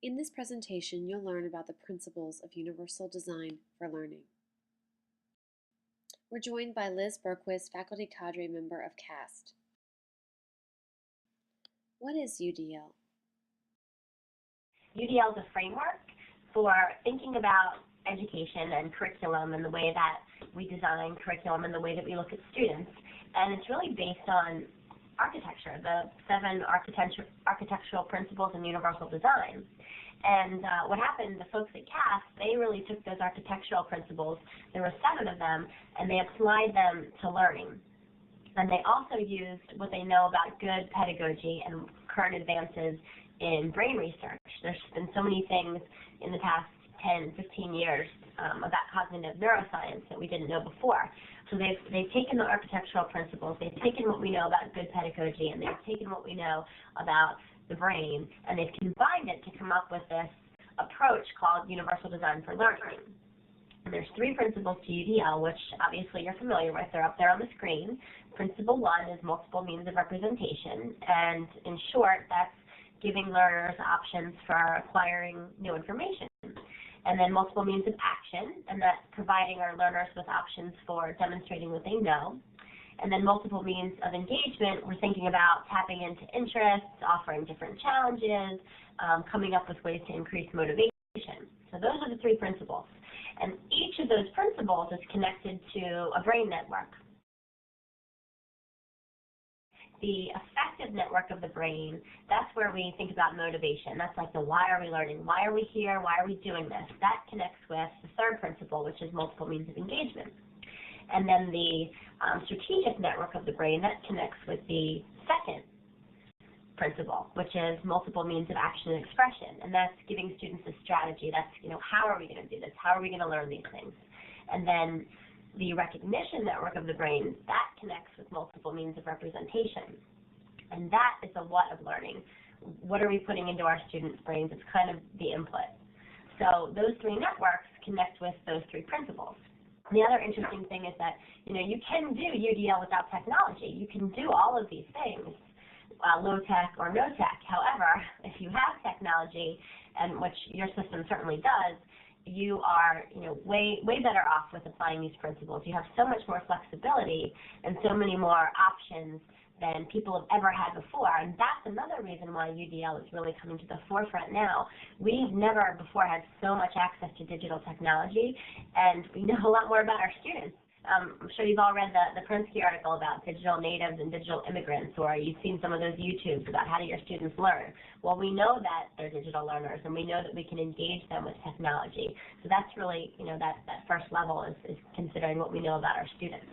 In this presentation, you'll learn about the principles of universal design for learning. We're joined by Liz Berquist, faculty cadre member of CAST. What is UDL? UDL is a framework for thinking about education and curriculum and the way that we design curriculum and the way that we look at students. And it's really based on architecture, the 7 architectural principles in universal design. And what happened, the folks at CAST, they really took those architectural principles, there were 7 of them, and they applied them to learning. And they also used what they know about good pedagogy and current advances in brain research. There's been so many things in the past 10, 15 years about cognitive neuroscience that we didn't know before. So they've taken the architectural principles, they've taken what we know about good pedagogy, and they've taken what we know about the brain, and they've combined it to come up with this approach called universal design for learning. And there's 3 principles to UDL, which obviously you're familiar with. They're up there on the screen. Principle 1 is multiple means of representation, and in short, that's giving learners options for acquiring new information. And then multiple means of action, and that's providing our learners with options for demonstrating what they know. And then multiple means of engagement, we're thinking about tapping into interests, offering different challenges, coming up with ways to increase motivation. So those are the 3 principles. And each of those principles is connected to a brain network. The affective network of the brain, that's where we think about motivation. That's like the why are we learning? Why are we here? Why are we doing this? That connects with the 3rd principle, which is multiple means of engagement. And then the strategic network of the brain, that connects with the 2nd principle, which is multiple means of action and expression. And that's giving students a strategy. That's, how are we going to do this? How are we going to learn these things? And then the recognition network of the brain, that connects with multiple means of representation. And that is the what of learning. What are we putting into our students' brains? It's kind of the input. So those 3 networks connect with those 3 principles. The other interesting thing is that, you can do UDL without technology. You can do all of these things, low tech or no tech. However, if you have technology, and which your system certainly does, you are, way better off with applying these principles. You have so much more flexibility and so many more options than people have ever had before. And that's another reason why UDL is really coming to the forefront now. We've never before had so much access to digital technology, and we know a lot more about our students. I'm sure you've all read the Prensky article about digital natives and digital immigrants, or you've seen some of those YouTubes about how do your students learn. Well, we know that they're digital learners, and we know that we can engage them with technology. So that's really, that first level is considering what we know about our students.